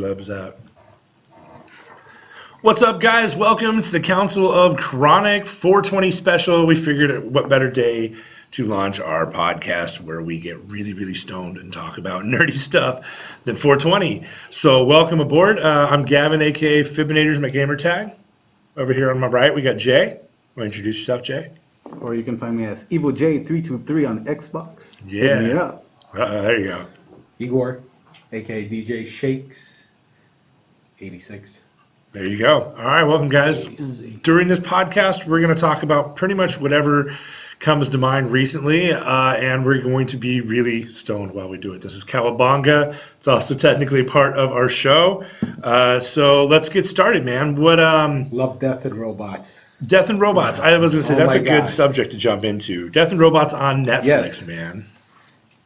Celebs out. What's up, guys? Welcome to the Council of Chronic 420 special. We figured what better day to launch our podcast where we get really, really stoned and talk about nerdy stuff than 420. So welcome aboard. I'm Gavin, a.k.a. Fibinator's my gamer tag. Over here on my right, we got Jay. Want to introduce yourself, Jay? Or you can find me as EvilJ323 on Xbox. Yeah. Hit me up. There you go. Igor, aka DJ Shakes, 86. There you go. All right, welcome, guys. During this podcast, we're going to talk about pretty much whatever comes to mind recently, and we're going to be really stoned while we do it. This is Cowabunga. It's also technically part of our show. So let's get started, man. What? Love Death and Robots. Death and Robots. I was going to say, that's a good God. subject to jump into. Death and Robots on Netflix, Yes. man.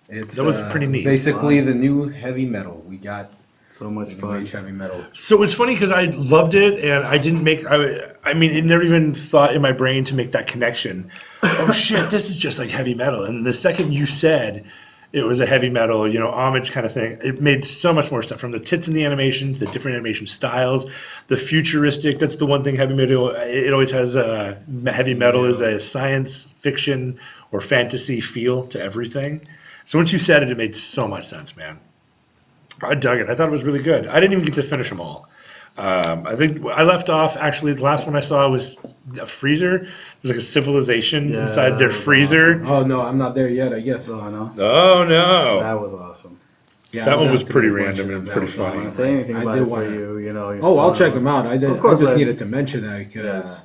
That was pretty neat. Basically, the new heavy metal. We got So much new fun. age heavy metal. So it's funny because I loved it, and I didn't make. I mean, it never even thought in my brain to make that connection. Oh shit, this is just like heavy metal. And the second you said it was a heavy metal, homage kind of thing, it made so much more stuff. From the tits in the animation, the different animation styles, the futuristic. That's the one thing heavy metal. It always has heavy metal is a science fiction or fantasy feel to everything. So once you said it, it made so much sense, man. I dug it. I thought it was really good. I didn't even get to finish them all. I think I left off, actually, the last one I saw was a freezer. It was like a civilization inside their freezer. Awesome. Oh, no, I'm not there yet, I guess. So, no. Oh, no. That was awesome. Yeah, That I'm one down was to do pretty a bunch random of and them. pretty That was funny. I didn't awesome. say anything I about did it for wanna- you. Oh, I'll check them out. I course, just but- needed to mention that because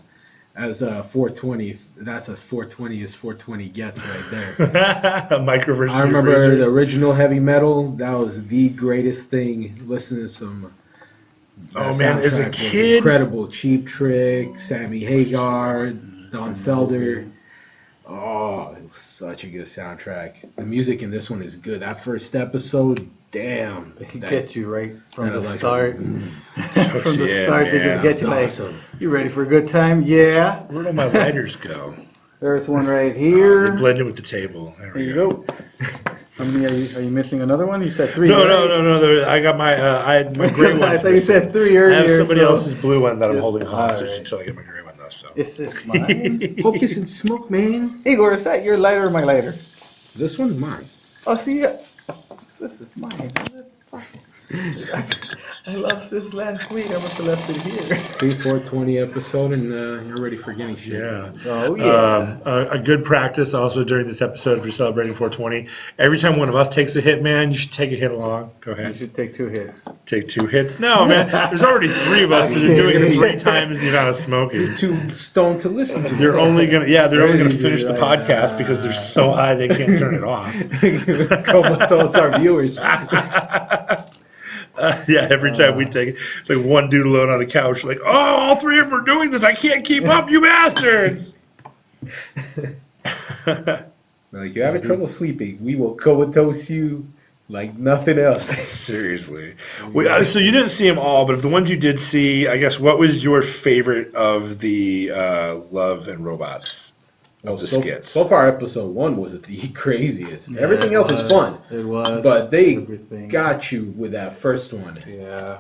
as 420, that's as 420 as 420 gets right there. A microverse. I remember the original heavy metal. That was the greatest thing. Listening to some. Oh, that man, as a soundtrack was kid- incredible. Cheap Trick, Sammy Hagar, Don Felder. Oh, it was such a good soundtrack. The music in this one is good. That first episode, damn. They can that- get you right from that the like- start. From the Yeah, start, they man. just get you like, Awesome. you ready for a good time? Yeah. Where'd all my lighters go? There's one right They here. blended with the table. There There we you go. How many are you missing another one? You said three. No, right? I got my. I had my gray one. I thought you said three I earlier. have somebody so- else's blue one that I'm Just- holding hostage alright. until I get my gray one, though. So. Is it mine? Focus and smoke, man. Igor, is that your lighter or my lighter? This one's mine. Oh, see, this is mine. I lost this last week. I must have left it here. See, 420 episode, and you're already forgetting shit. Yeah. Oh, yeah. A good practice also during this episode if you're celebrating 420. Every time one of us takes a hit, man, you should take a hit along. Go You ahead. should take 2 hits. Take 2 hits. No, man. There's already 3 of us that are doing it 3 times the amount of smoking. Too stoned to listen to. They're only gonna finish the Right. podcast because they're so high they can't turn it off. Comatose our viewers. Yeah, every time we take it, it's like one dude alone on the couch, like, oh, all 3 of them are doing this. I can't keep up, you bastards. Like, you're having trouble sleeping, we will comatose you like nothing else. Seriously. So you didn't see them all, but of the ones you did see, I guess, what was your favorite of the Love and Robots of the skits? So far, episode 1 was the craziest. Yeah, Everything it else is was. fun, It was. but they everything. got you with that first one. Yeah.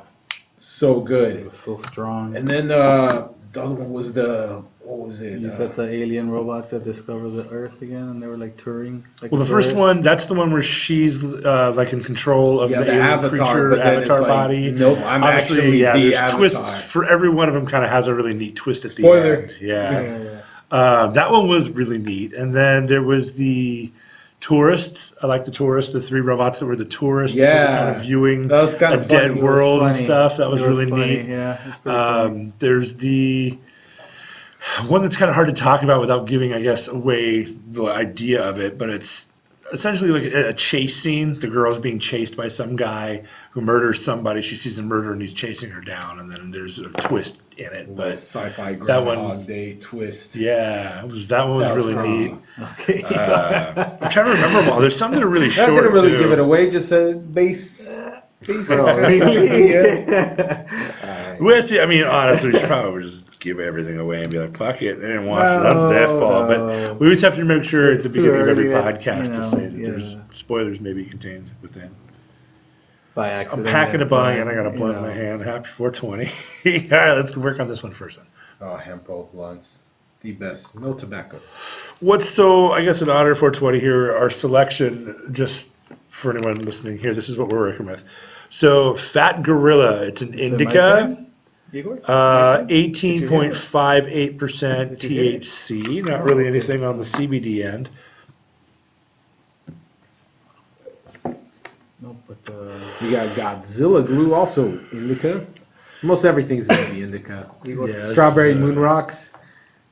So It good. was so strong. And then the other one was what was it? You said the alien robots that discovered the Earth again, and they were like touring. Like Well, the first one, that's the one where she's like in control of Yeah, the the alien avatar, creature, but then it's avatar like, body. nope, I'm Obviously, actually yeah, the there's avatar. twists for every one of them. Kind of has a really neat twist at the Spoiler. end. Yeah. Yeah. That one was really neat. And then there was the tourists. I like the tourists, the 3 robots that were the tourists. Yeah. that were kind of viewing That was kind a of funny. dead It was world and funny. stuff. That was It really funny. neat. Yeah, it's pretty funny. There's the one that's kind of hard to talk about without giving, I guess, away the idea of it, but it's essentially like a chase scene. The girl's being chased by some guy who murders somebody. She sees him murder and he's chasing her down, and then there's a twist in it. But sci-fi that one- Groundhog Day twist. yeah, that one was That was really crazy. neat. Okay. I'm trying to remember them all. There's some that are really That short didn't really too. give it away. Just a base. Bro, basically, yeah. Well, see, I mean, honestly, we should probably just give everything away and be like, fuck it. They didn't watch it. That's their fault. no. But we always have to make sure It's at the too beginning of every early, podcast you to know, say that yeah. there's spoilers maybe contained within. by I'm accident. packing a bung and I but, got a you blunt in know. my hand. Happy 420. All right, let's work on this one first then. Oh, Hempo blunts. The best. No tobacco. What's so, I guess, in honor of 420 here, our selection, just for anyone listening here, this is what we're working with. So, Fat Gorilla, it's an Is it my indica, turn, Igor? My turn? 18.58% Did you hear it? THC, not really anything on the CBD end. No, but You got Godzilla glue, also indica. Most everything's gonna be indica. Igor, Yeah. Strawberry Yes, moon rocks.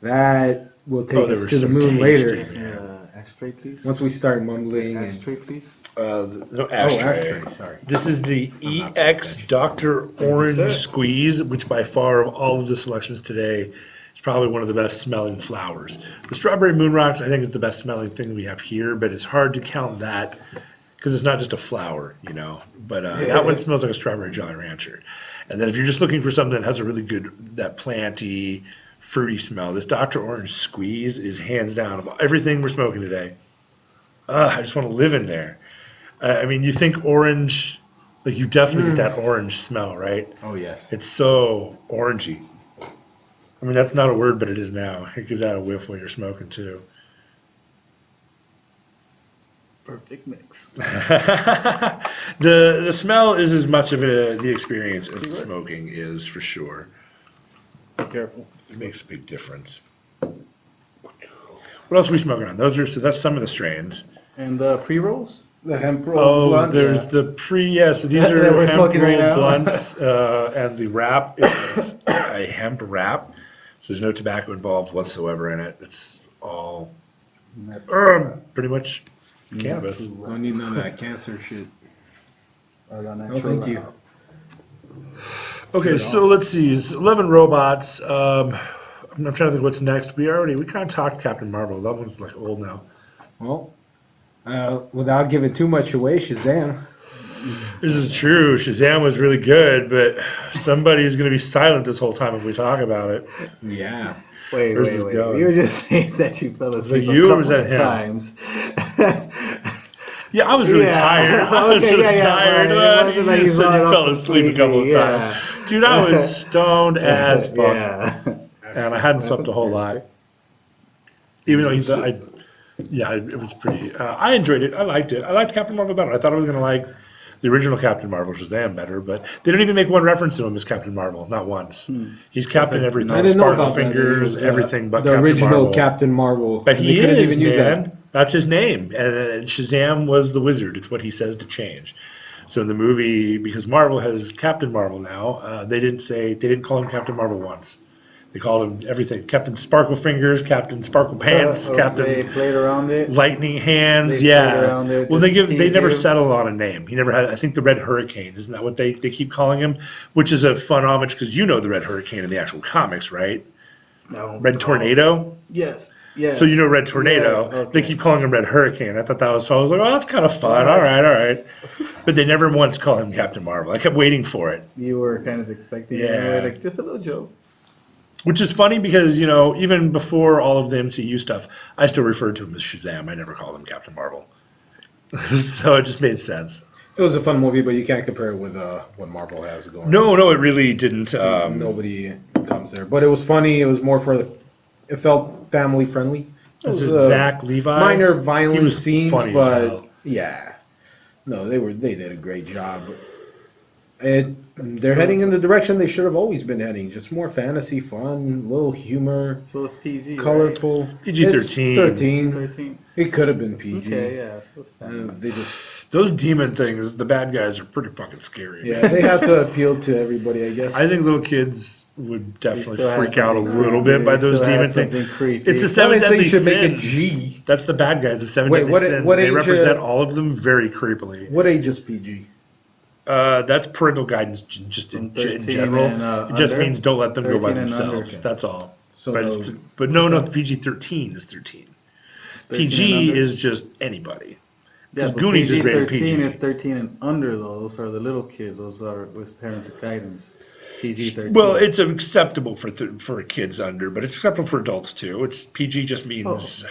That will take Oh, they us were to the so moon tasty. later. ashtray, please. Once we start mumbling and Ashtray, please. No, oh, ashtray. ashtray. Sorry. This is the I'm not paying EX attention. Dr. Orange sir. Squeeze, which by far of all of the selections today is probably one of the best smelling flowers. The Strawberry Moon Rocks, I think, is the best smelling thing we have here, but it's hard to count that because it's not just a flower, you know. But that one smells like a Strawberry Jolly Rancher. And then if you're just looking for something that has a really good, that planty, fruity smell, this Dr. Orange Squeeze is hands down of everything we're smoking today. I just want to live in there. I mean, you think orange, like you definitely get that orange smell, right? Oh yes. It's so orangey. I mean, that's not a word, but it is now. It gives out a whiff when you're smoking too. Perfect mix. The smell is as much of the experience as the smoking is, for sure. Be careful. It makes a big difference. What else are we smoking on? So that's some of the strains. And the pre-rolls? The hemp roll Oh, blunts. there's the so these are That we're hemp smoking right rolled now. blunts, and the wrap is a hemp wrap, so there's no tobacco involved whatsoever in it. It's all pretty much cannabis. Don't need none of that cancer shit. No, thank you. Okay, so let's see. It's 11 robots. I'm trying to think what's next. We kind of talked Captain Marvel. That one's like old now. Well, without giving too much away, Shazam. This is true. Shazam was really good, but somebody's going to be silent this whole time if we talk about it. Yeah. Wait. Where's this going? You were just saying that you fell asleep you, a or was couple that of him? times. Yeah, I was really Yeah. tired. I was Okay, really yeah, tired. but it Well, wasn't you like just you said brought you it fell up asleep a couple of completely, times. Dude, I was stoned as fuck. Yeah. And I hadn't slept a whole lot. Even though it was pretty. I enjoyed it. I liked it. I liked Captain Marvel better. I thought I was going to like the original Captain Marvel, Shazam, better, but they don't even make one reference to him as Captain Marvel, not once. He's Captain everything. I didn't know Sparkle about that. Fingers, He was, everything but the Captain original Marvel. Captain Marvel. But And he they couldn't is, even use man. that. That's his name. And Shazam was the wizard. It's what he says to change. So in the movie, because Marvel has Captain Marvel now, they didn't call him Captain Marvel once. They called him everything. Captain Sparkle Fingers, Captain Sparkle Pants, They Captain played around it. Lightning Hands. They Yeah. played around it Well, just to they tease never you. settled on a name. He never had. I think the Red Hurricane. Isn't that what they keep calling him? Which is a fun homage because you know the Red Hurricane in the actual comics, right? No. Red Tornado. Yes. So you know Red Tornado. Yes, okay. They keep calling him Red Hurricane. I thought that was fun. I was like, oh, that's kind of fun. All right. But they never once call him Captain Marvel. I kept waiting for it, You were kind of expecting it. Yeah. Like, just a little joke. which is funny because, you know, even before all of the MCU stuff, I still referred to him as Shazam. I never called him Captain Marvel. So it just made sense. It was a fun movie, but you can't compare it with what Marvel has going. No, it really didn't. Nobody comes there. But it was funny. It was more it felt family friendly. It Was was it Zach Levi? minor He violent was scenes, funny as but hell. yeah, no, they did a great job. They're heading in the direction they should have always been heading. Just more fantasy, fun, little humor, So it's PG. colorful. PG-13. It's 13. 13. It could have been PG. Okay, yeah. So it's fine. They just Those demon things, the bad guys are pretty fucking scary. yeah, they had to appeal to everybody, I guess. I think little kids would definitely Still had freak out a something little creepy. bit by those Still had demon something things. creepy. It's the Why seven did I say deadly you should make it sins. G? That's the bad guys, the seven Wait, deadly what- sins. what They age, represent all of them very creepily. What age is PG? That's parental guidance, just in 13 general. and, It just under? means don't let them go by 13 and under, themselves. okay. That's all. So But no, the PG-13 is 13. 13 PG and under? is just anybody. Yeah, 'Cause but Goonies is rated PG-13 PG. is 13 and under, though. Those are the little kids. Those are with parents' guidance. PG-13. Well, it's acceptable for kids under, but it's acceptable for adults too. It's PG just means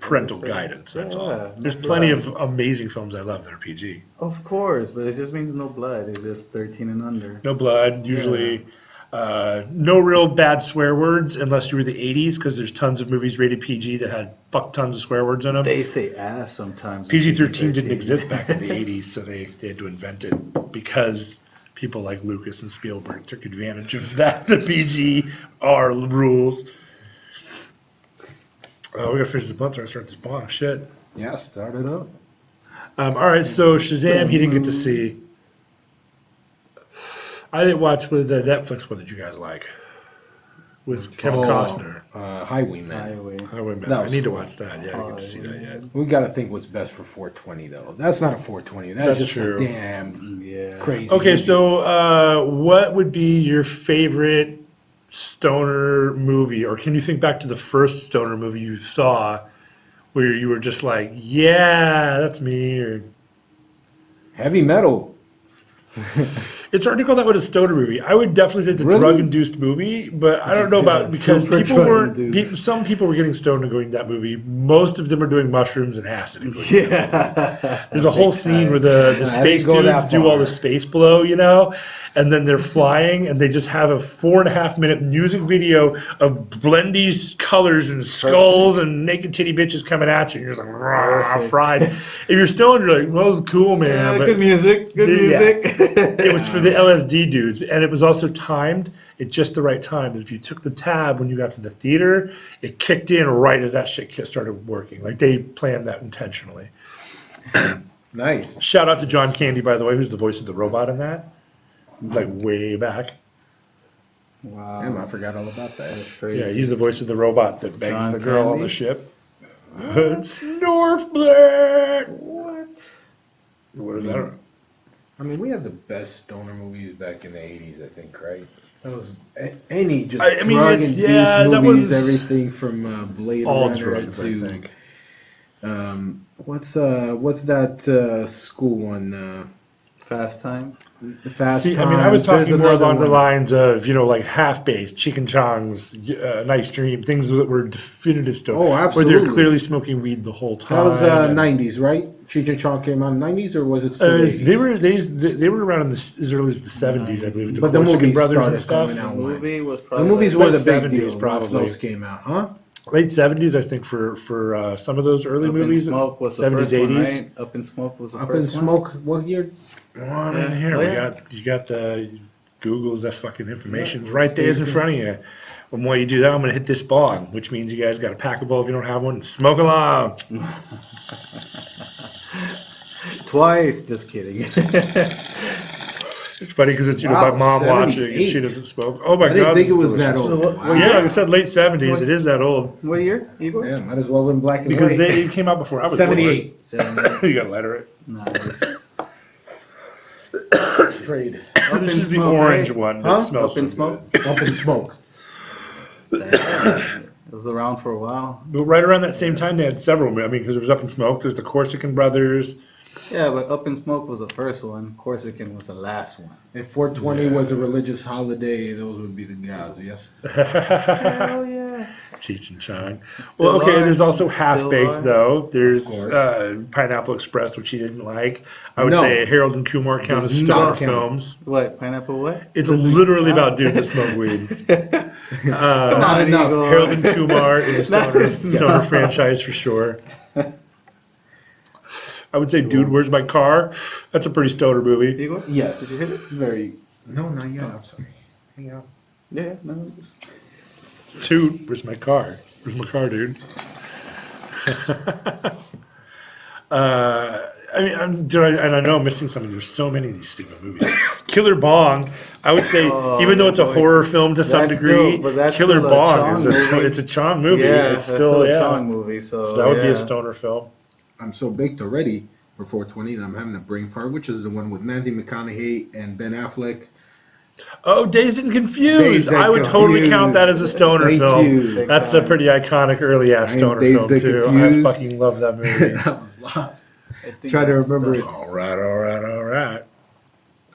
parental guidance. That's all. Yeah, There's no plenty blood. of amazing films I love that are PG. Of course, but it just means no blood. It's just 13 and under. No blood, usually. No real bad swear words unless you were the 80s, because there's tons of movies rated PG that had fuck tons of swear words in them. They say ass sometimes. PG-13 didn't exist back in the 80s, so they had to invent it because people like Lucas and Spielberg took advantage of that. The PG-R rules. We gotta finish this blunt so I start this bong. Shit. Yeah, start it up. All right, so Shazam, he didn't get to see. I didn't watch with the Netflix one that you guys like. With Kevin Costner. Highwayman. Highwayman. That I was need to cool. watch that. Yeah, I didn't get to see that yet. We got to think what's best for 420 though. That's not a 420. That's just true. a damn crazy. Okay, movie. so what would be your favorite stoner movie? Or can you think back to the first stoner movie you saw where you were just like, yeah, that's me? Or Heavy Metal. it's hard to call that one a stoner movie. I would definitely say it's a Really? drug-induced movie, but I don't know about because super people weren't. drug-induced. Some people were getting stoned and going to that movie. Most of them are doing mushrooms and acid. And going to that movie. Yeah. There's a whole scene where the space go that dudes do all far. the space blow, and then they're flying and they just have a 4.5-minute music video of blendy colors and skulls and naked titty bitches coming at you. And you're just like, "Rah, Perfect. fried." If you're stoned, you're like, well, it's cool, man. Yeah, but good music. Good Yeah. music. it was for the LSD dudes, and it was also timed at just the right time. If you took the tab when you got to the theater, it kicked in right as that shit started working. Like they planned that intentionally. Nice. Shout out to John Candy, by the way, who's the voice of the robot in that. Like way back. Wow. Damn, I forgot all about that. That's crazy. Yeah, he's the voice of the robot that bangs John the girl on Candy? the ship. It's Northblack. What? What is that? I mean, we had the best stoner movies back in the 80s, I think, right? That was any just I mean, drug-induced yeah, that movies, was everything from Blade all Runner drugs, I to think. what's that school one? Fast Time? The Fast See, I Times. mean, I was There's talking more another along the one. lines of, like Half-Baked, Chicken Chong's, Nice Dream, things that were definitive stuff. Oh, Where absolutely. they're clearly smoking weed the whole time. That was and- 90s, right? Cheech and Chong came out in the 90s, or was it still 80s? they were around in as early as the 70s, I believe. But the Corsican movies Brothers started and stuff. coming out. The movie was The probably movies like were the late big 70s deal once probably. those came out, huh? Late 70s, I think, for some of those early Up in movies. Smoke was the 70s, first one, 80s. right? Up in Smoke was the Up in first one. Smoke, what year? Well, I mean, Yeah. here Oh, we yeah. got the Google's that fucking information's Yeah. right there in Stays front of you. And while you do that, I'm gonna hit this bong, which means you guys got a packable if you don't have one, and smoke along. Twice. Just kidding. It's funny because it's Wow, my mom watching and 78. she doesn't smoke. Oh my I god, didn't think this it is was that delicious. old. So Wow. Yeah, like I said, late 70s. It is that old What year, Igor? Yeah, might as well have been black and because white. they came out before I was born. 78. 78. You gotta letter it. Nice. Trade. Up This in is the Smoke, orange right? one that Huh? smells Up in so Smoke? good. Up in Smoke. Damn. It was around for a while. But right around that same time, they had several. I mean, because it was Up in Smoke. There's the Corsican Brothers. Yeah, but Up in Smoke was the first one. Corsican was the last one. If 420 was a religious holiday, those would be the gods, yes? Hell yeah. Cheech and Chong. Still Well, okay, are. there's also Still Half Baked, are. though. There's course. Pineapple Express, which he didn't like. I would No. say Harold and Kumar count as Does stoner not count. films. What? Pineapple what? It's literally about dudes that smoke weed. Not enough. Igor. Harold and Kumar is a Not stoner enough. franchise for sure. I would say Dude, Where's My Car? That's a pretty stoner movie. Igor? Yes. Did you hit it? Very. No, not yet. I'm sorry. Hang on. Yeah, no. Dude, where's my car? Where's my car, dude? I mean, I know I'm missing something. There's so many of these stupid movies. Killer Bong, I would say, Oh, even though it's a boy. horror film to some That's degree, still- but that's Killer still a Bong is Chong movie. it's a Chong movie. Yeah, it's that's still a yeah. Chong movie. So, So that would be yeah. a stoner film. I'm so baked already for 420 that I'm having a brain fart, which is the one with Matthew McConaughey and Ben Affleck. Oh, Dazed and Confused. Dazed and I would totally Confused. count that as a stoner Thank film. you. That's a pretty iconic early ass I am stoner Dazed film and too. Confused. I fucking love that movie. That was live. I think Try to that's remember the- it. All right.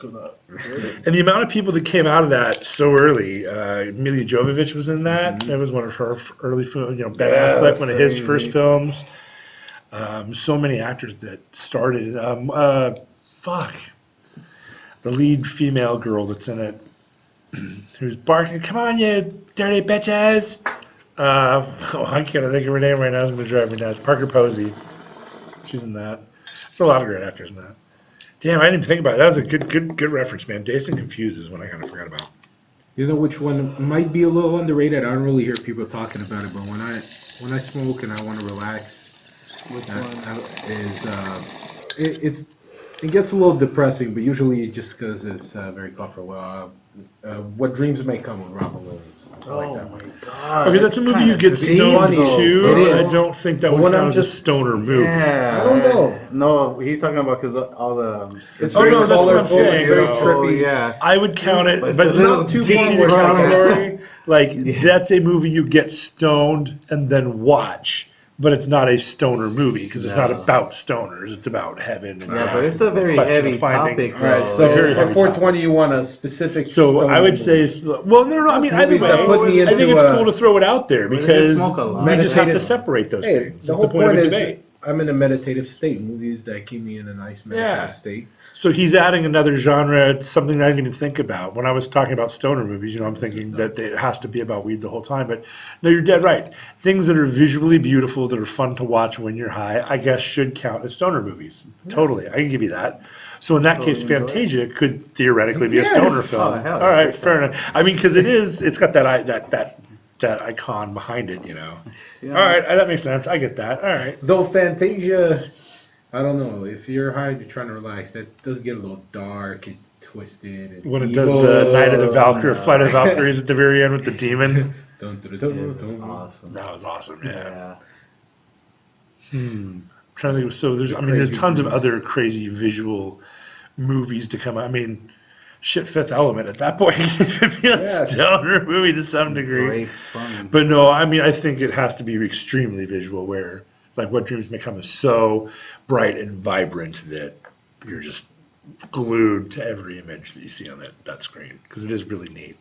And the amount of people that came out of that so early, Mila Jovovich was in that. That was one of her early films. You know, Ben Affleck, one of his first films. So many actors that started. The lead female girl that's in it, who's barking, "Come on, you dirty bitches!" I can't think of her name right now. It's going to drive me nuts. Parker Posey. She's in that. There's a lot of great actors in that. Damn, I didn't even think about it. That was a good reference, man. Dazed and Confused is one I kind of forgot about. You know which one might be a little underrated? I don't really hear people talking about it, but when I smoke and I want to relax, Which one? It gets a little depressing, but usually just because it's very comfortable. What Dreams May Come with Robin Williams. I like that. My god! Okay, that's a movie you get stoned though. to. It is. I don't think that But would when count I'm as a just- stoner movie. Yeah, I don't know. No, he's talking about because all the. It's Oh, very no, that's what I'm colorful. It's saying, very though. trippy. Yeah. I would count it, But it's but a little not too too far category. Like, that's a movie you get stoned and then watch. But it's not a stoner movie because it's not No. about stoners. It's about heaven. And Yeah, but it's a very question of heavy finding- topic. All right, bro. so very for heavy 420, you want a specific. So stoner I would movie. say, well, no. I mean, either movies that put me way, I think into it's a- cool to throw it out there But they because smoke a lot. we just have to Meditative- separate those Hey, things. the It's whole point point of is debate. I'm in a meditative state. Movies that keep me in a nice meditative state. So he's adding another genre, something I didn't even think about. When I was talking about stoner movies, I'm thinking that it has to be about weed the whole time. But no, you're dead right. Things that are visually beautiful, that are fun to watch when you're high, I guess should count as stoner movies. Totally, I can give you that. So in that case, enjoy it. Fantasia could theoretically be a Yes! stoner Oh, film. hell All yeah, right, big fair time. enough. I mean, because it's got that icon behind it, Yeah. All right, that makes sense. I get that. All right. Though Fantasia, I don't know. If you're high and you're trying to relax, that does get a little dark and twisted. And When it does evil. the Night of the Valkyrie, no. Flight of the Valkyries at the very end with the demon. Dun, dun, dun, It's dun, dun. awesome. That was awesome. Yeah. Yeah. I'm trying to think. So there's Crazy tons of movies. other crazy visual movies to come out. I mean, shit, Fifth Element at that point could be a Yes. stoner movie to some degree. Great fun. But no, I mean, I think it has to be extremely visual. Where like What Dreams May Come is so bright and vibrant that you're just glued to every image that you see on that screen because it is really neat.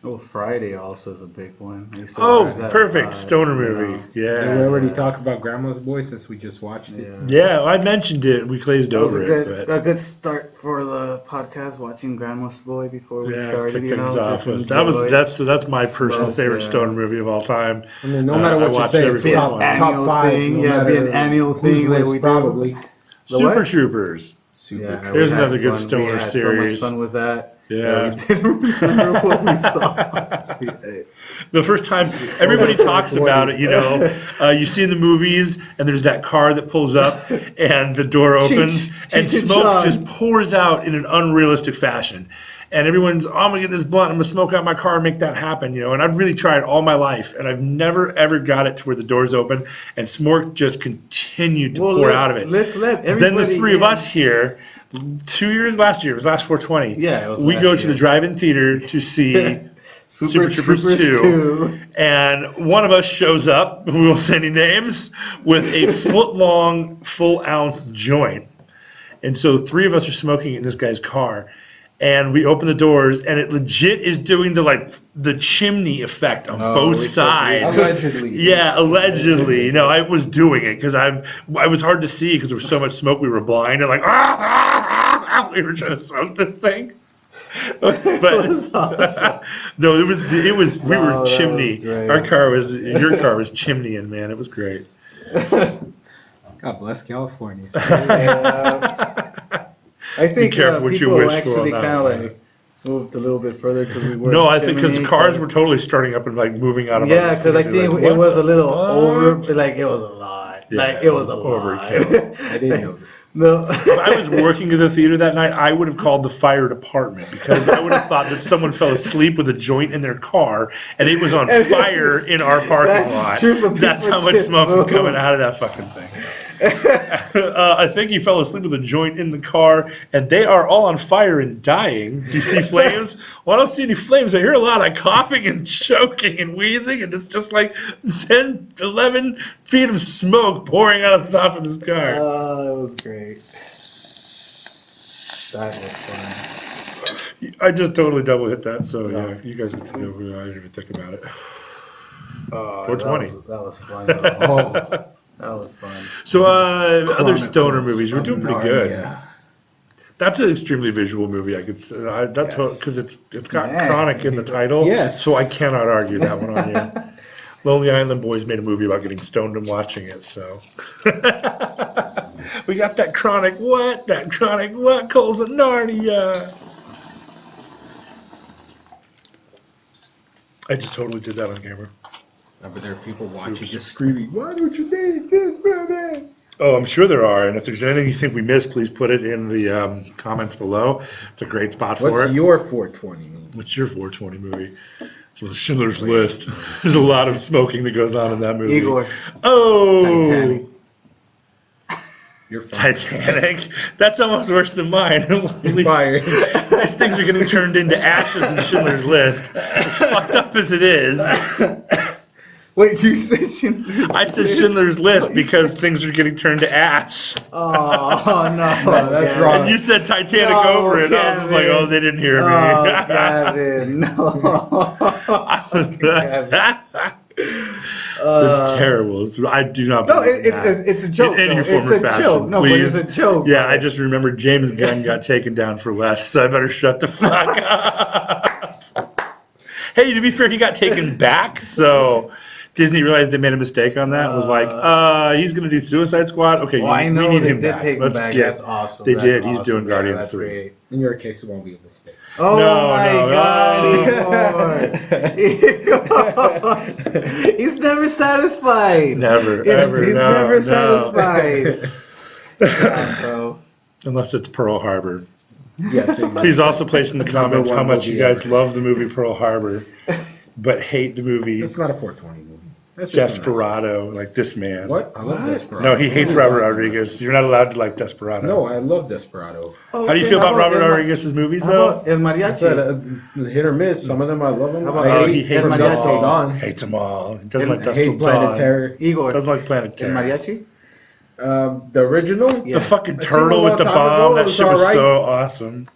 Oh, Friday also is a big one. I used to Oh, watch that perfect a lot, stoner you movie. know. Did we Yeah. already talk about Grandma's Boy since we just watched it? Yeah. Yeah, I mentioned it. We glazed That was over a it. good, But a good start for the podcast. Watching Grandma's Boy before we yeah, started, kick you know, things off just with enjoy. that's my personal Yes, favorite yeah. stoner movie of all time. I mean, no matter I what you watched say, every it's single top, one. top Annual 5. thing, no yeah, matter be an annual whose thing that list, we do. probably. The Super what? Troopers. Super Yeah, Troopers. There's we another had good fun. stoner We had series. so much fun with that. Yeah. We didn't remember what we saw. The first time everybody talks about it, you see in the movies, and there's that car that pulls up, and the door opens, Cheech and and smoke Chong. just pours out in an unrealistic fashion. And everyone's, I'm gonna get this blunt, I'm gonna smoke out my car and make that happen, And I've really tried all my life, and I've never ever got it to where the doors open, and smoke just continued to pour out of it. Let's let everybody. Then the three of in. us here, 2 years last year, it was last 420. Yeah, it was we last go to year. the drive-in theater to see Super Troopers 2. and one of us shows up, we won't say any names, with a foot-long, full-ounce joint. And so 3 of us are smoking in this guy's car. And we open the doors, and it legit is doing the chimney effect on both sides. Allegedly. Yeah, allegedly. No, I was doing it because I was hard to see because there was so much smoke. We were blind and we were trying to smoke this thing. But was awesome. no, it was we Wow, were that chimney. was great. Your car was chimney, and man, it was great. God bless California. I think careful what you people wish for actually on that kind of one. like moved a little bit further because we were. No, I think because chimney, cars were totally starting up and moving out of. Yeah, us. because I think Like, it was a what little the fuck? over. Like it was a lot. Yeah, like it it was was a lot. overkill. I didn't know this. No. If I was working in the theater that night, I would have called the fire department because I would have thought that someone fell asleep with a joint in their car and it was on fire in our parking That's lot. true, but That's people how much just smoke was move. coming out of that fucking thing. I think he fell asleep with a joint in the car, and they are all on fire and dying. Do you see flames? Well, I don't see any flames. I hear a lot of coughing and choking and wheezing, and it's just like 10, 11 feet of smoke pouring out of the top of this car. Oh, it was great. That was fun. I just totally double hit that, so yeah, you guys get to go. I didn't even think about it. 420. That was fun. Oh, that was fun. So other Chronicles stoner movies, we're doing of pretty good. Narnia. That's an extremely visual movie. I could say that Yes. because it's got Man. Chronic in the title. Yes. So I cannot argue that one on you. Lonely Island Boys made a movie about getting stoned and watching it, so we got that Chronic what? That Chronic what? Calls of Narnia. I just totally did that on camera. But there are people watching just screaming, "Why don't you name this movie?" Oh, I'm sure there are. And if there's anything you think we missed, please put it in the comments below. It's a great spot for What's it. your 420 movie? What's your 420 movie? So it's Schindler's List. There's a lot of smoking that goes on in that movie. Igor. Oh, Titanic. You're fired. Titanic. That's almost worse than mine. At least Fired. these things are getting turned into ashes in Schindler's List. As fucked up as it is. Wait, you said Schindler's I said List? Schindler's List because things are getting turned to ash. Oh, no. That's Gavin. wrong. And you said Titanic No, over it. I was just like, Gavin. oh, they didn't hear me. Oh, Gavin, no. It's terrible. I do not No, believe that. it's a joke. In any though. form It's or a fashion, joke. No, please. but it's a joke. Yeah, I just remembered James Gunn got taken down for less, so I better shut the fuck up. Hey, to be fair, he got taken back, so Disney realized they made a mistake on that. Was like, he's going to do Suicide Squad? Okay, Well, I know we need they him did back. take him Let's back. get That's awesome. They That's did. He's awesome. doing Guardians that's 3. Great. In your case, it won't be a mistake. Oh No, my no, God, Igor. He's never satisfied. Never, ever, He's no, never no. satisfied. Yeah, bro. Unless it's Pearl Harbor. Yes, exactly. Please also place in the comments one how much you movie guys ever. love the movie Pearl Harbor, but hate the movie It's not a 420 movie. That's just a nice- Desperado, like this man. What? I love What? Desperado. No, he hates What are you Robert talking Rodriguez. You're not allowed to like Desperado. about? No, I love Desperado. How do you feel about Robert Rodriguez's movies, How though? about El I said Mariachi? hit or miss. Some of them I love them. How about- I he hate hates From them Dusk Till all. Dawn. Hates them all. He doesn't And like I Dust Till hate Planet Dawn. Terror. Igor. Doesn't like Planet El Terror. Mariachi? The original? Yeah. The fucking I seen it turtle a with the long time bomb. ago. It That was shit was alright. so awesome.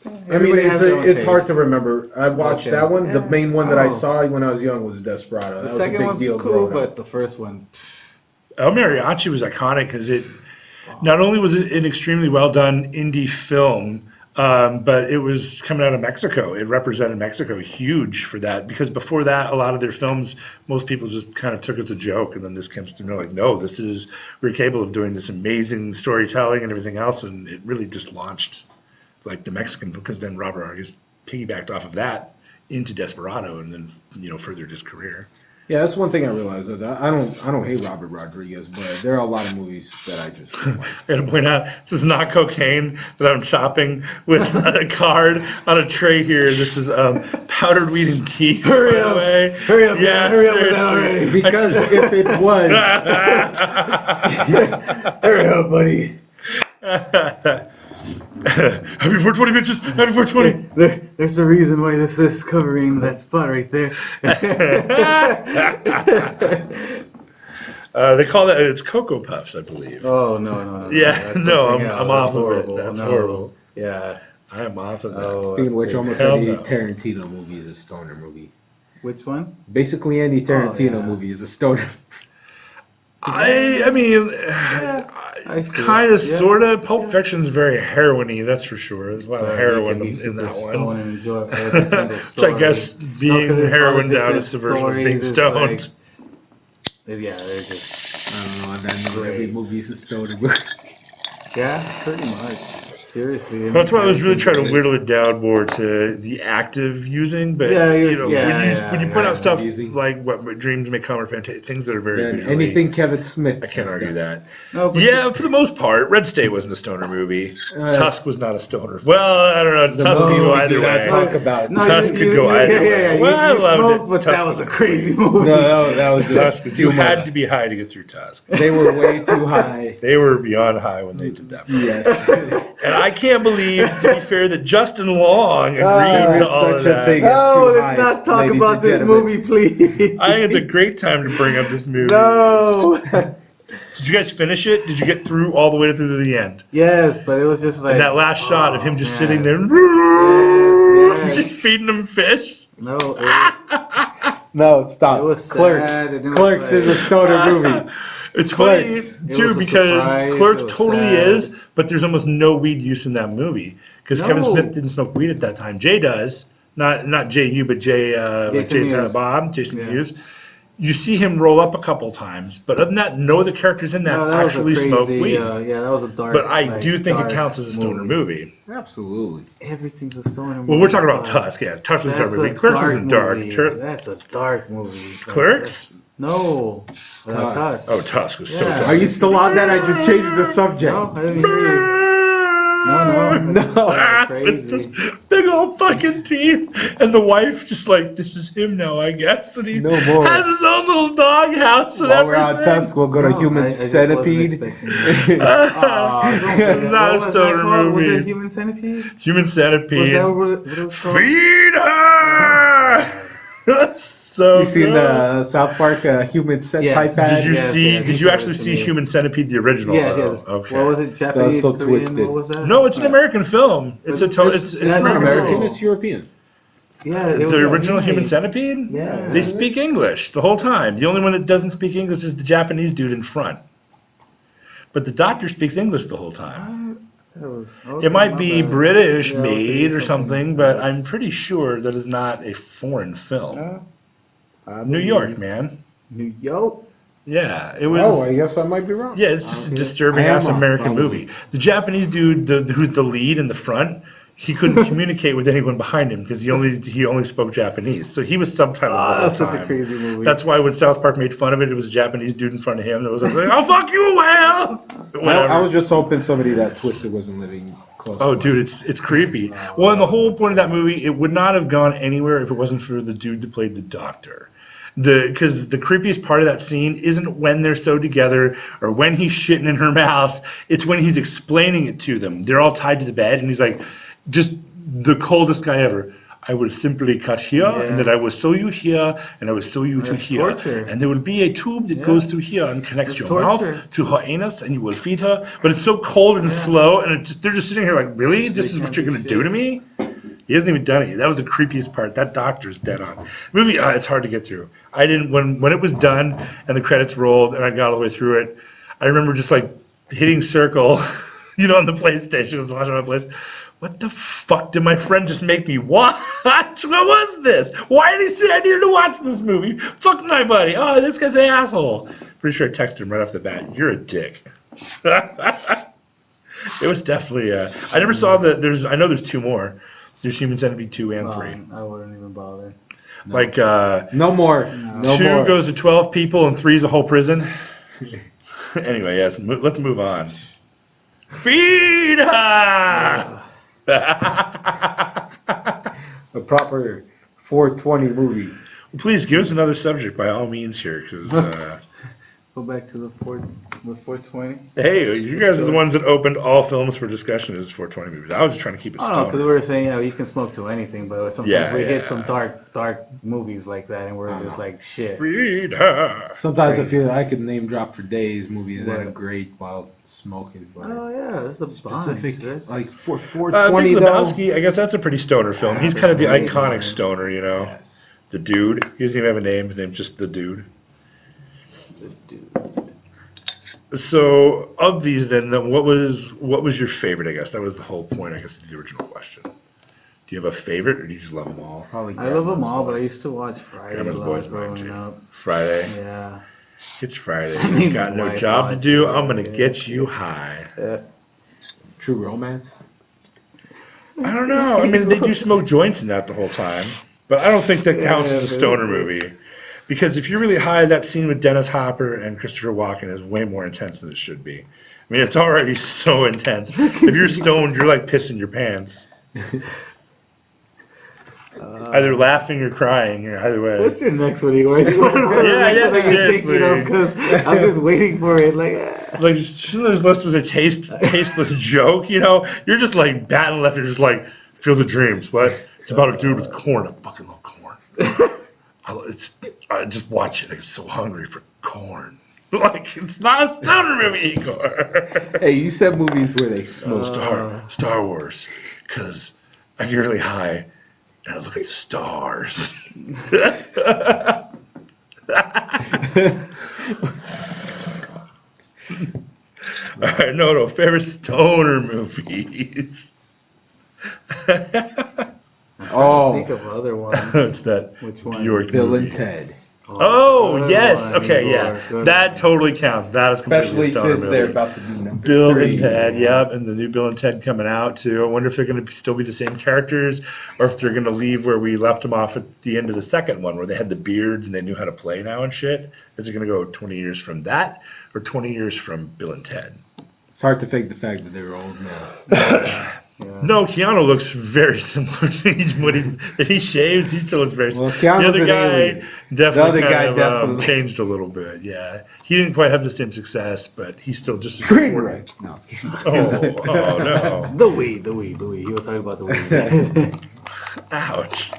I mean, Everybody has their own it's hard taste. to remember. I watched Okay. that one. The Yeah. main one that I Oh. saw when I was young was Desperado. That The was a second big one's deal cool, growing but up. the first one. El Mariachi was iconic because it not only was it an extremely well done indie film, but it was coming out of Mexico. It represented Mexico huge for that because before that, a lot of their films, most people just kind of took as a joke, and then this comes to like, no, we're capable of doing this amazing storytelling and everything else, and it really just launched like the Mexican because then Robert Rodriguez piggybacked off of that into Desperado and then furthered his career. Yeah, that's one thing I realized. That I don't hate Robert Rodriguez, but there are a lot of movies that I just don't like. I gotta point out, this is not cocaine that I'm chopping with a card on a tray here. This is powdered weed and keys. Hurry by the up. way. Hurry up, Yeah, man. Hurry up with that seriously. already. Because if it was, Hurry up, buddy. Happy 420 bitches. Happy 420. There's a reason why this is covering that spot right there. They call that it's Cocoa Puffs, I believe. Oh, no. Yeah, That's no, something I'm else. off of it. Horrible. That's No. horrible. Yeah. I am off of that. Oh, speaking of which, that's almost Hell any no. Tarantino movie is a stoner movie. Which one? Basically, any Tarantino yeah. movie is a stoner. I mean, I see kind it. of, Yeah. sort of. Pulp Fiction's very heroin-y, that's for sure. There's a lot of heroin in that Stone one. and enjoy every single Which story. I guess being 'cause it's all heroin the down different is subversion of being stories, it's stoned. like- yeah, they're just. I don't know, and then every Great. movie is a stoner movie. Yeah, pretty much. Seriously. That's why I was really trying to win. whittle it down more to the active using, but Yeah, when you point out stuff using. like what dreams may come or fantasy, things that are very And visually, anything Kevin Smith. I can't has argue done. that. No, but Yeah, for the most part, Red State wasn't a stoner movie. Uh, Tusk was not a stoner. Well, I don't know. The Tusk could movie go we either did not way. talk about. No, Tusk could go either way. Yeah, Well, I you loved smoked, it. but Tusk that was a was crazy great. movie. No, that was just Tusk, too you much. had to be high to get through Tusk. They were way too high. They were beyond high when they did that. Yes. And I can't believe, to be fair, that Justin Long agreed there to is all of such a that. thing. No, It's too let's high, not talk ladies about and this gentlemen. movie, please. I think it's a great time to bring up this movie. No. Did you guys finish it? Did you get through all the way through to the end? Yes, but it was just like And that last shot of him just sitting there, Yes. just feeding them fish. No, it was, No, stop. it was Clerks. sad. And it was Clerks is a like- stoner movie. It's Clerks. funny It too was a because surprise. Clerks It was totally sad. is, but there's almost no weed use in that movie because Kevin No. Smith didn't smoke weed at that time. Jay does, not J.U. but Jay like Jason Jay and Silent Mewes. Bob, Jason Yeah. Mewes. You see him roll up a couple times, but other than that, no other characters in that, No, that was a actually smoke crazy. weed. Yeah, that was a dark. But I like, do think it dark counts as a stoner movie. Absolutely. Everything's a stoner movie. Well, we're talking about but Tusk. Yeah, Tusk was a dark that's movie. a Clerks isn't dark. movie. Tur- That's a dark movie. Clerks? No. Tusk. Tusk. Oh, Tusk was so Yeah. dark. Are you still on that? I just changed the subject. No, I didn't hear you. No. No. It's Crazy. just big old fucking teeth, and the wife just like, this is him now, I guess, and he No more. has his own little dog house and While we're on everything. Tusk, we'll go to No, Human I just Centipede. wasn't expecting that. Aw, don't do that. It's not What a was that stoner called? Was movie. it Human Centipede? Human Centipede. Was that what it was called? Feed her. That's so You seen gross. the South Park Human Centipede? Yes. Did you Yes, see? yes, did he you showed actually it to see me. Human Centipede, the original? Yes, though? yes. Okay. What was it? Japanese, so Korean? twisted. What was that? No, it's an American film. It's a But total. it's- It's it's not not American, American. it's European. Yeah, it was the a original Human remake. Centipede? Yeah. They speak English the whole time. The only one that doesn't speak English is the Japanese dude in front. But the doctor speaks English the whole time. It was. It might be British Yeah, I was thinking made or something, but else. I'm pretty sure that is not a foreign film. I New believe York, you. man. New York. Yeah, it was. Oh, I guess I might be wrong. Yeah, it's just a Okay. disturbing I am ass wrong, American probably. movie. The Japanese dude, who's the lead in the front, he couldn't communicate with anyone behind him because he only spoke Japanese. So he was subtitled the whole That's such time. a crazy movie. That's why when South Park made fun of it, it was a Japanese dude in front of him that was like, "Oh fuck you, whale!" Whatever. I was just hoping somebody that twisted wasn't living close Oh, to dude, us. it's creepy. Well, and the whole point of that movie, it would not have gone anywhere if it wasn't for the dude that played the doctor. Because the creepiest part of that scene isn't when they're sewed together or when he's shitting in her mouth. It's when he's explaining it to them. They're all tied to the bed, and he's like, just the coldest guy ever. I will simply cut here, and then I will sew you here, and I will sew you to That's here. torture. And there will be a tube that goes through here and connects That's your torture. mouth to her anus, and you will feed her. But it's so cold and slow, and they're just sitting here like, really? This is what you're going to do to me? He hasn't even done it. That was the creepiest part. That doctor's dead on. Movie, it's hard to get through. I didn't when it was done and the credits rolled and I got all the way through it. I remember just like hitting circle, on the PlayStation. I was watching my PlayStation. What the fuck did my friend just make me watch? What was this? Why did he say I needed to watch this movie? Fuck my buddy. Oh, this guy's an asshole. Pretty sure I texted him right off the bat. You're a dick. It was definitely. I never saw the. I know there's two more. There's Human Centipede 2 and 3. I wouldn't even bother. Like No more. No 2 more. goes to 12 people and 3 is a whole prison. Anyway, yes, let's move on. Feed her! A proper 420 movie. Please give us another subject by all means here, because Go back to the 420. hey, you guys are the ones that opened all films for discussion as 420 movies. I was just trying to keep it Oh, stoned. because we were saying, you can smoke to anything, but sometimes Yeah, we yeah. hit some dark movies like that, and we're just like, shit. Feed her. Sometimes I feel I could name drop for days movies that are What? great while smoking. But Oh yeah, that's a specific, bunch. like for Big 420 though. Lebowski, I guess that's a pretty stoner film. He's kind of the Absolutely. iconic stoner, Yes. The dude. He doesn't even have a name. His name's just the dude. So, of these, then, what was your favorite? I guess that was the whole point. I guess of the original question. Do you have a favorite, or do you just love them all? Probably I love them Grandma's all, but I Boy. used to watch Friday a Grandma's lot Boy's mine, growing too. up. Friday. Yeah. It's Friday. I You need got my no wife job to watch do. it. I'm gonna Yeah. get you high. True Romance. I don't know. I mean, they do smoke joints in that the whole time, but I don't think that counts as a stoner movie. Because if you're really high, that scene with Dennis Hopper and Christopher Walken is way more intense than it should be. I mean, it's already so intense. If you're stoned, you're like pissing your pants. Either laughing or crying, or either way. What's your next one, Igor? Yeah, seriously. Because I'm just waiting for it. Like Schindler's List was a tasteless joke, You're just like batting left. You're just like, feel the dreams. What? It's about a dude with corn. I fucking love corn. I just watch it. I'm so hungry for corn. Like, it's not a stoner movie, Igor. Hey, you said movies where they smoke. Star Wars, because I get really high and I look at the stars. All right, no, favorite stoner movies. Oh, think of other ones. It's that Which one? Bjork Bill movie. and Ted. Oh, good yes. one, Okay, Igor, yeah. good That one. totally counts. That is completely Especially a stoner since movie. they're about to do number Bill 3. and Ted, yep, and the new Bill and Ted coming out too. I wonder if they're going to still be the same characters, or if they're going to leave where we left them off at the end of the second one, where they had the beards and they knew how to play now and shit. Is it going to go 20 years from that, or 20 years from Bill and Ted? It's hard to fake the fact that they're old now. Yeah. No, Keanu looks very similar to if he shaves, he still looks very similar. Well, Keanu's The other an guy alien. definitely The other guy kind of definitely- changed a little bit. Yeah, he didn't quite have the same success, but he's still just as Train important. wreck. No. Oh no! The weed. He was talking about the weed. Ouch!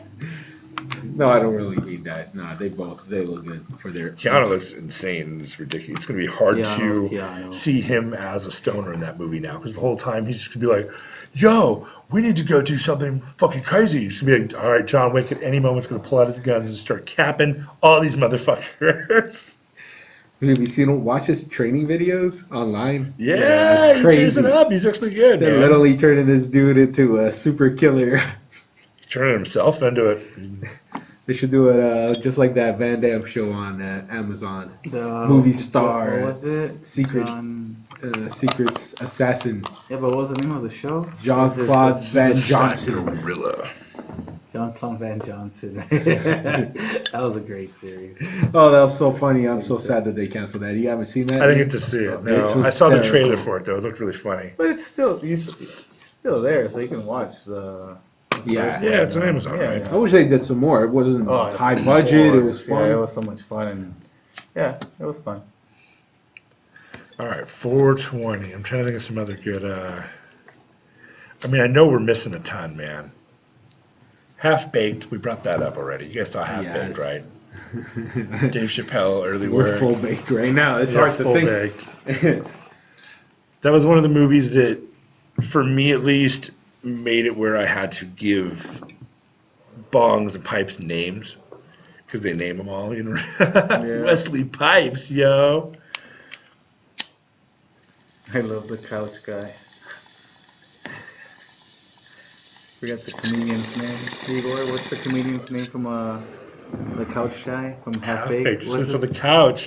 No, I don't really need that. No, they look good for their. Keanu looks insane. It's ridiculous. It's going to be hard Keanu's to Keanu. see him as a stoner in that movie now, because the whole time he's just going to be like, "Yo, we need to go do something fucking crazy." He's going to be like, "All right, John Wick at any moment's going to pull out his guns and start capping all these motherfuckers." Have you seen him watch his training videos online? Yeah, it's he crazy. cheers it up. He's actually good. They're Man. literally turning this dude into a super killer. He's turning himself into it. They should do it just like that Van Damme show on Amazon. The Movie star. What was it? Secret. Secret Assassin. Yeah, but what was the name of the show? Jean-Claude Was Van The Johnson. Gorilla. Jean-Claude Van Johnson. That was a great series. Oh, that was so funny. I'm so sad that they canceled that. You haven't seen that? I didn't get to see it. No, It's I saw the trailer hysterical. for it though. It looked really funny. But it's still it's still there, so you can watch the. Yeah. Yeah, it's on Amazon, Yeah, right? yeah. I wish they did some more. It wasn't Oh, high it's budget. more. It was fun. Yeah, it was so much fun, and yeah, it was fun. All right, 420. I'm trying to think of some other good. I mean, I know we're missing a ton, man. Half Baked, we brought that up already. You guys saw Half Baked, Yes. right? Dave Chappelle, early We're work. full baked right now. It's Yeah, hard to Full think. Baked. That was one of the movies that, for me at least, made it where I had to give bongs and pipes names because they name them all. You know, Wesley Pipes, yo. I love the couch guy. Forget the comedian's name. Igor, what's the comedian's name from the couch guy from Half Baked? Just sits on the couch.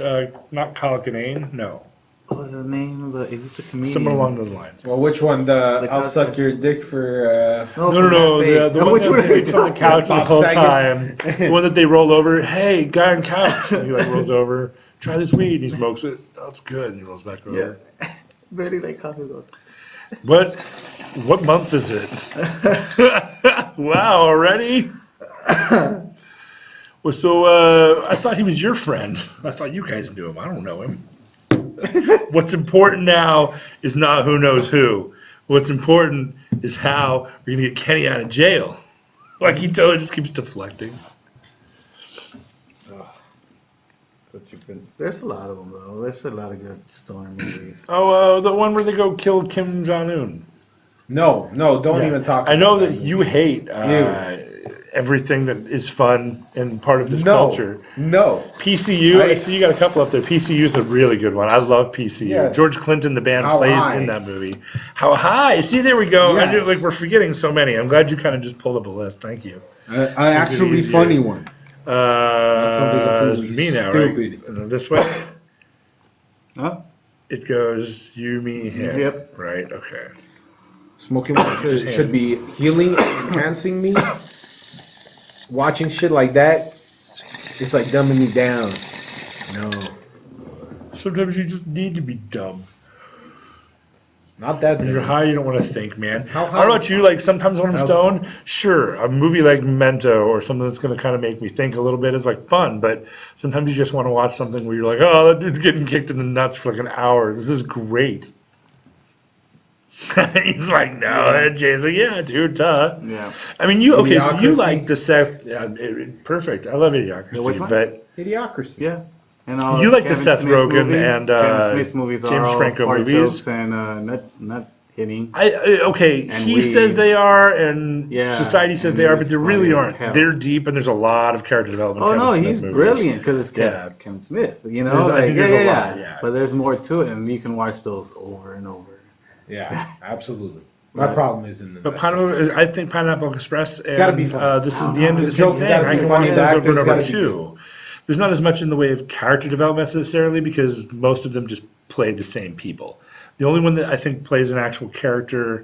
Not Kyle Kinane, no. What was his name? He's a comedian. Someone along those lines. Well, which one? The I'll couch suck guy. your dick for. No, from no. Half-Baked. The one Which one that are we sits on the talking couch the Bob whole Saget. time. The one that they roll over. Hey, guy on couch. And he like rolls over. Try this weed. And he smokes it. Oh, it's good. And he rolls back over. Yeah. Barely like coffee goes. What month is it? Wow, already? Well, so I thought he was your friend. I thought you guys knew him. I don't know him. What's important now is not who knows who. What's important is how we're going to get Kenny out of jail. Like he totally just keeps deflecting. Such a good. There's a lot of them though. There's a lot of good storm movies. Oh, the one where they go kill Kim Jong-un. No, don't Yeah. even talk. I know about that you hate everything that is fun and part of this No. culture. No. PCU, I see you got a couple up there. PCU is a really good one. I love PCU. Yes. George Clinton, the band, How plays High. in that movie. How High? See, there we go. I knew, Yes. like we're forgetting so many. I'm glad you kind of just pulled up a list. Thank you. An actually easier. funny one. something It's completely me now, stupid. right? And this way, Huh? it goes you, me, him. Yep. Right. Okay. Smoking should be healing, enhancing me. Watching shit like that, it's like dumbing me down. No, Sometimes you just need to be dumb. not that When you're dumb. high, you don't want to think, man. How I high don't know is about you, like sometimes when I'm How's- stoned, sure, a movie like Memento or something that's going to kind of make me think a little bit is like fun, but sometimes you just want to watch something where you're like, oh, that dude's getting kicked in the nuts for like an hour. This is great. He's like, no, Jay's like, yeah, dude, duh. Yeah. I mean, so you Idiocracy. like the Seth, perfect. I love Idiocracy, which one? but Idiocracy. Yeah. And all You like the Kevin Seth Smith Rogen movies, and Kevin Smith movies James are all Franco fart movies. jokes and not hitting. Okay, And he we- says they are, and Yeah, society says and they are, it's but they funny really as aren't. hell. They're deep, and there's a lot of character development. Oh in no, Kevin Smith he's movies. brilliant because it's Yeah. Kevin Smith. You There's- know, I think there's a lot, yeah. But there's more to it, and you can watch those over and over. Yeah, absolutely. My Right. problem is in the. But I think Pineapple Express. It's gotta be and, funny. this is the end of The the same jokes thing. gotta I be can funny, watch the those over actors and over gotta be too. There's not as much in the way of character development necessarily because most of them just play the same people. The only one that I think plays an actual character,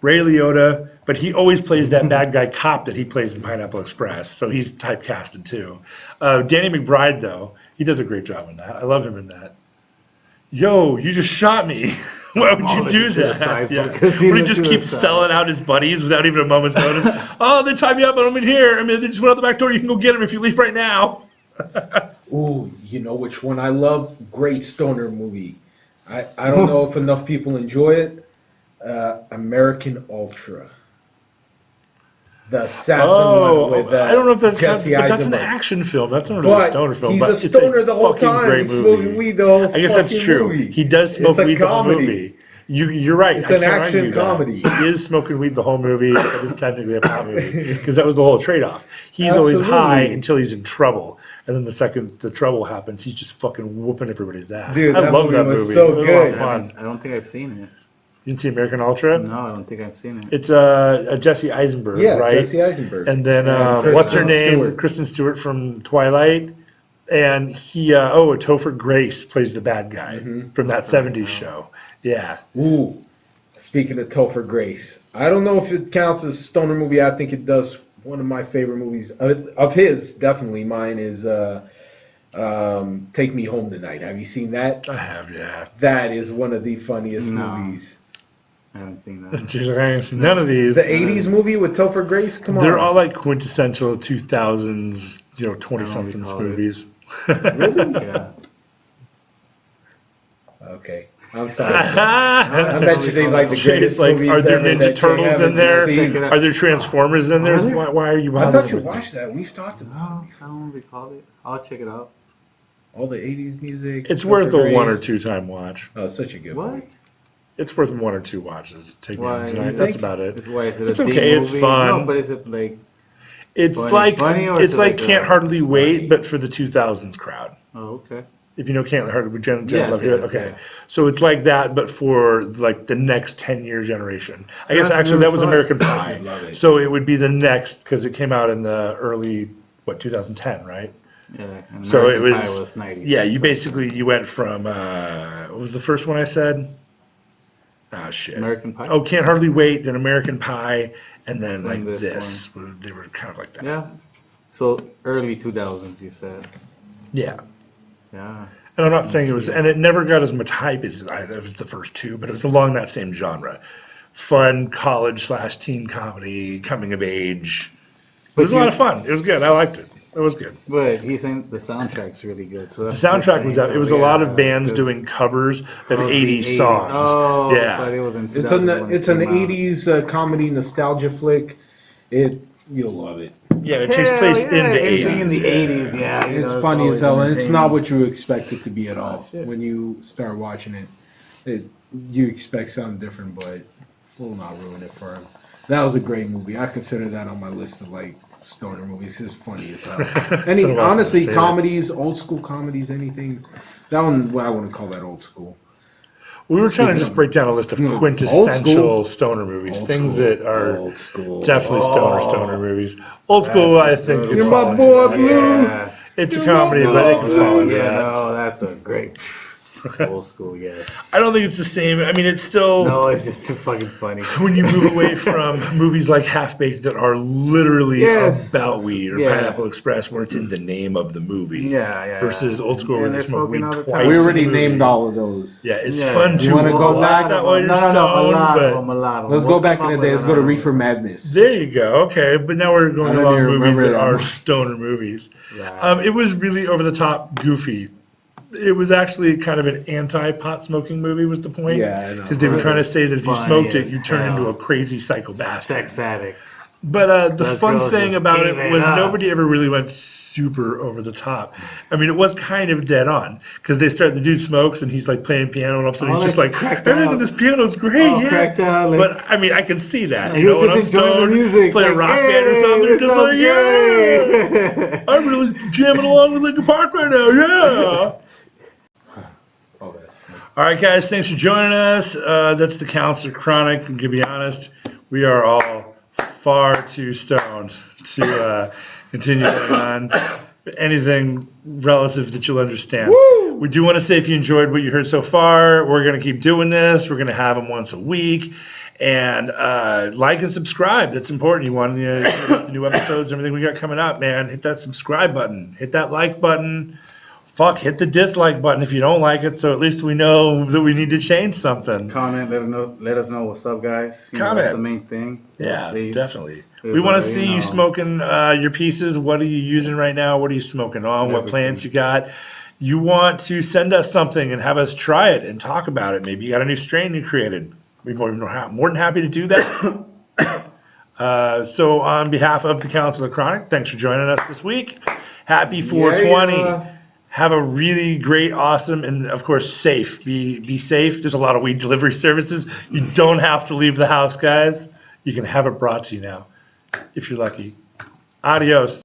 Ray Liotta, but he always plays that bad guy cop that he plays in Pineapple Express, so he's typecasted too. Danny McBride, though, he does a great job in that. I love him in that. Yo, you just shot me. Why would you do to the that? side Yeah. because When he he looked just to the keeps side. selling out his buddies without even a moment's notice. Oh, they tied me up and I'm in here. I mean, they just went out the back door. You can go get him if you leave right now. Ooh, you know which one I love? Great stoner movie. I don't know if enough people enjoy it. American Ultra. The assassin one with I don't know if that's Jesse but that's an Eisenberg. action film. That's not really a But stoner film. he's but a it's stoner the whole fucking time. great He's movie. smoking weed the whole I guess that's fucking true. movie. He does smoke It's a weed the whole comedy. movie. You're right. It's I an can't action argue that. comedy. He is smoking weed the whole movie. It is technically a pop movie because that was the whole trade-off. He's always Absolutely. high until he's in trouble, and then the second the trouble happens, he's just fucking whooping everybody's ass. Dude, I that love movie that was movie. so It was a good. lot of fun. I don't think I've seen it. You didn't see American Ultra? No, I don't think I've seen it. It's Jesse Eisenberg, Yeah, right? Jesse Eisenberg. And then And what's her Kristen name? Stewart. Kristen Stewart from Twilight. And he, Topher Grace plays the bad guy from that 70s show. Yeah. Ooh, speaking of Topher Grace, I don't know if it counts as a stoner movie. I think it does. One of my favorite movies of his, definitely mine, is Take Me Home Tonight. Have you seen that? I have, yeah. That is one of the funniest No. movies. I haven't seen that. She's like, I ain't seen none of these. The 80s movie with Topher Grace? Come on. They're all like quintessential 2000s, 20-somethings recall it. movies. Really? Yeah. Okay. I'm sorry. I bet you they like the It's greatest like, movies are there ever Ninja that you Turtles in haven't there? seen. Check it out. Are there Transformers in there? Are there? Why are you I bothering thought you with watched that. We've talked about No, I don't recall it. I'll check it out. all the 80s music. It's Topher worth a Grace. 1 or 2 time watch. Oh, it's such a good movie. What? It's worth 1 or 2 watches. Take me Why? home You tonight. think? That's about it. Is it It's a deep okay, it's movie? fun. No, but is it like? It's funny, or is it like Can't a- Hardly it's Wait, funny? but for the 2000s crowd. Oh, okay. If you know Can't Hardly Wait, Jen Yes, Love Hewitt, yes, okay. yeah. So it's like that, but for like the next 10-year generation. I guess Yeah, I actually never that was saw it. American I Pie. love it. So it would be the next because it came out in the early 2010, right? Yeah. And So it American was- Pie 90s. Yeah, you went from what was the first one I said? Oh shit. American Pie. Oh, Can't Hardly Wait, then American Pie, and then like Then this. They were kind of like that. Yeah. So early 2000s, you said. Yeah. Yeah. And I'm not saying it was, and it never got as much hype as it was the first two, but it was along that same genre. Fun college/teen comedy, coming of age. It was a lot of fun. It was good. I liked it. It was good. But he's saying the soundtrack's really good. So The that's what soundtrack you're was saying, out. It was so a lot yeah, of bands 'cause doing covers of of the 80s songs. Oh, Yeah. but it was in It's 2000 an when it it's an came out. 80s comedy nostalgia flick. You'll love it. Yeah, it takes Hell place yeah, in the anything 80s. in the 80s, yeah. you It's know, funny always as hell, and it's entertaining. not what you expect it to be at all. shit. When you start watching it, you expect something different, but we'll not ruin it for him. That was a great movie. I consider that on my list of like stoner movies. It's funny as hell. Any Been a while honestly, since I've seen it. comedies, old school comedies, anything. That one, well, I wouldn't call that old school. We were trying to Speaking just of- break down a list of Old quintessential school. stoner movies, Old things school. that are Old school. definitely Oh. stoner movies. Old school, That's I a think. good could You're fall my into boy, that. Blue. Yeah. It's a comedy, but it can fall into yeah, that. no, that's a great old school, yes. I don't think it's the same. I mean, it's still No, it's just too fucking funny. when you move away from movies like Half Baked that are literally Yes. about weed or Yeah. Pineapple Express, where it's in the name of the movie. Yeah. Versus old school Yeah, where they're they smoke weed smoking all the twice. time. We in already the movie. named all of those. Yeah, it's Yeah. fun You to wanna go watch back? that while you're No, stoned, a lot but of them. Let's We'll go back come in the up day. with Let's go to another Reefer one. Madness. there you go. Okay, but now we're going I don't along even movies remember that that are one. stoner movies. Right. It was really over the top, goofy. It was actually kind of an anti-pot smoking movie. Was the point? Yeah, I know. Because they were trying to say that if you Funny smoked it, as you turn hell. into a crazy psychopath. Sex addict. But the Those fun girls thing just about gave it it was up. nobody ever really went super over the top. I mean, it was kind of dead on because the dude smokes and he's like playing piano and all of a sudden Oh, he's just like like, cracked everything out. this piano's great, Oh, yeah. cracked out, like- But I mean, I can see that. He You was know, just when I'm enjoying the stoned, music. play a like, rock hey, band or something, this just sounds like, yeah, great. I'm really jamming along with Linkin Park right now, yeah. Oh, that's All right, guys, thanks for joining us. That's the Counselor Chronic. And to be honest, we are all far too stoned to continue going on anything relative that you'll understand. Woo! We do want to say if you enjoyed what you heard so far, we're going to keep doing this. We're going to have them once a week. And like and subscribe. That's important. You want to hear the new episodes, everything we got coming up, man. Hit that subscribe button. Hit that like button. Fuck, hit the dislike button if you don't like it, so at least we know that we need to change something. Comment, let us know what's up, guys. You know, Comment. that's the main thing. Yeah, Please. definitely. Please We want let to me see you know. smoking your pieces. What are you using right now? What are you smoking on? What Everything. plans you got? You want to send us something and have us try it and talk about it. Maybe you got a new strain you created. We're more than happy to do that. So on behalf of the Council of Chronic, thanks for joining us this week. Happy 420. Yeah. Have a really great, awesome, and of course safe. Be safe. There's a lot of weed delivery services. You don't have to leave the house, guys. You can have it brought to you now, if you're lucky. Adios.